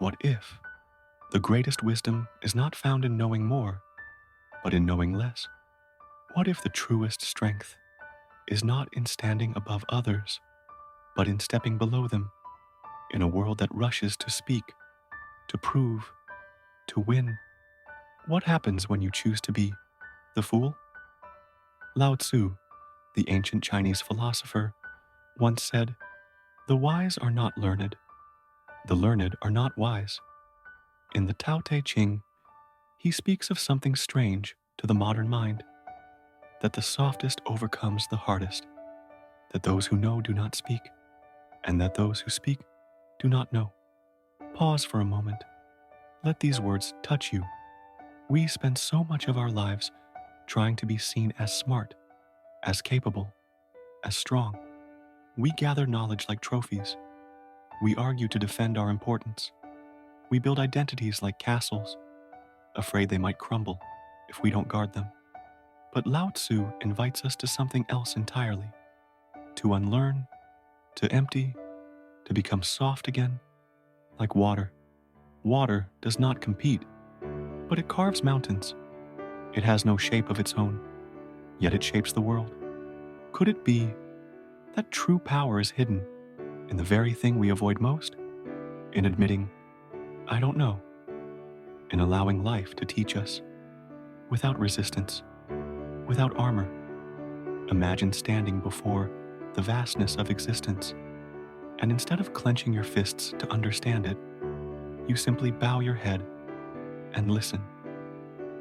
What if the greatest wisdom is not found in knowing more, but in knowing less? What if the truest strength is not in standing above others, but in stepping below them in a world that rushes to speak, to prove, to win? What happens when you choose to be the fool? Lao Tzu, the ancient Chinese philosopher, once said, "The wise are not learned, the learned are not wise." In the Tao Te Ching, he speaks of something strange to the modern mind, that the softest overcomes the hardest, that those who know do not speak, and that those who speak do not know. Pause for a moment. Let these words touch you. We spend so much of our lives trying to be seen as smart, as capable, as strong. We gather knowledge like trophies. We argue to defend our importance. We build identities like castles, afraid they might crumble if we don't guard them. But Lao Tzu invites us to something else entirely, to unlearn, to empty, to become soft again, like water. Water does not compete, but it carves mountains. It has no shape of its own, yet it shapes the world. Could it be that true power is hidden in the very thing we avoid most? In admitting, "I don't know," in allowing life to teach us, without resistance, without armor. Imagine standing before the vastness of existence, and instead of clenching your fists to understand it, you simply bow your head and listen.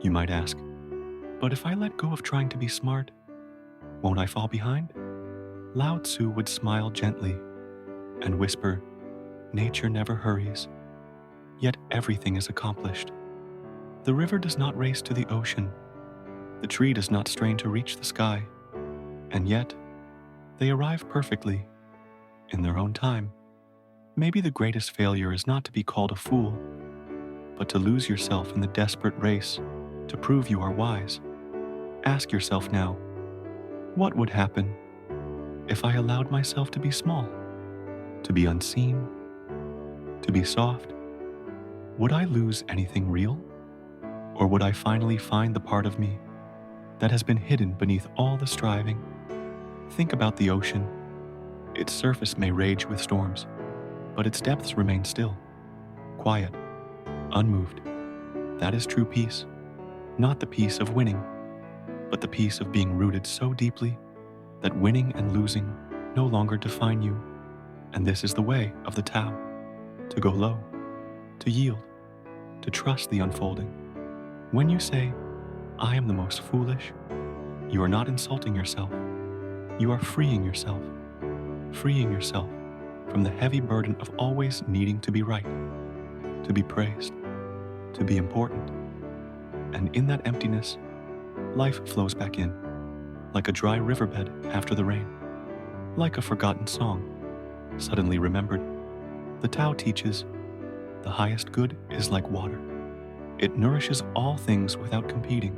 You might ask, "But if I let go of trying to be smart, won't I fall behind?" Lao Tzu would smile gently and whisper, "Nature never hurries, yet everything is accomplished. The river does not race to the ocean, the tree does not strain to reach the sky, and yet they arrive perfectly in their own time." Maybe the greatest failure is not to be called a fool, but to lose yourself in the desperate race to prove you are wise. Ask yourself now, what would happen if I allowed myself to be small, to be unseen, to be soft? Would I lose anything real? Or would I finally find the part of me that has been hidden beneath all the striving? Think about the ocean. Its surface may rage with storms, but its depths remain still, quiet, unmoved. That is true peace, not the peace of winning, but the peace of being rooted so deeply that winning and losing no longer define you. And this is the way of the Tao, to go low, to yield, to trust the unfolding. When you say, "I am the most foolish," you are not insulting yourself. You are freeing yourself from the heavy burden of always needing to be right, to be praised, to be important. And in that emptiness, life flows back in, like a dry riverbed after the rain, like a forgotten song, suddenly remembered. The Tao teaches, the highest good is like water. It nourishes all things without competing.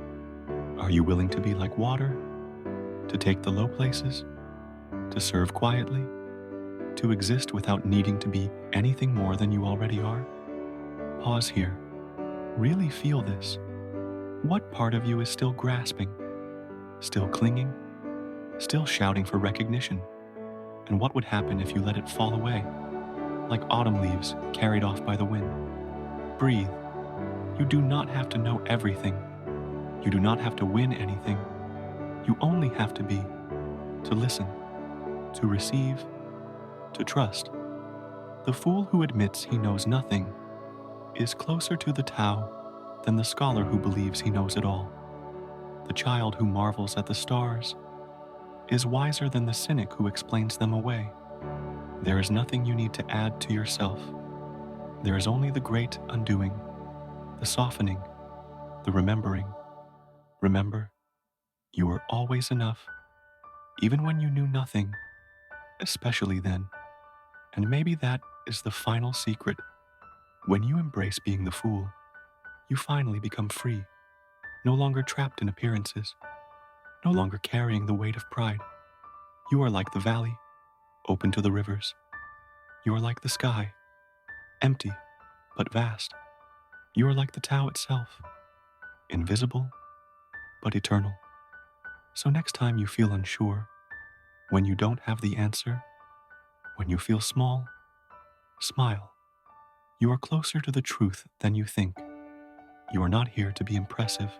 Are you willing to be like water, to take the low places, to serve quietly, to exist without needing to be anything more than you already are? Pause here. Really feel this. What part of you is still grasping, still clinging, still shouting for recognition? And what would happen if you let it fall away, like autumn leaves carried off by the wind? Breathe. You do not have to know everything. You do not have to win anything. You only have to be, to listen, to receive, to trust. The fool who admits he knows nothing is closer to the Tao than the scholar who believes he knows it all. The child who marvels at the stars is wiser than the cynic who explains them away. There is nothing you need to add to yourself. There is only the great undoing, the softening, the remembering. Remember, you were always enough, even when you knew nothing, especially then. And maybe that is the final secret. When you embrace being the fool, you finally become free, no longer trapped in appearances, no longer carrying the weight of pride. You are like the valley, open to the rivers. You are like the sky, empty, but vast. You are like the Tao itself, invisible but eternal. So next time you feel unsure, when you don't have the answer, when you feel small, smile. You are closer to the truth than you think. You are not here to be impressive.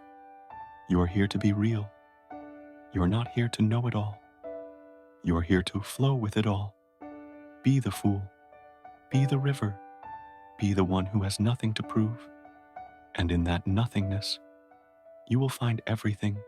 You are here to be real. You are not here to know it all. You are here to flow with it all. Be the fool. Be the river. Be the one who has nothing to prove. And in that nothingness, you will find everything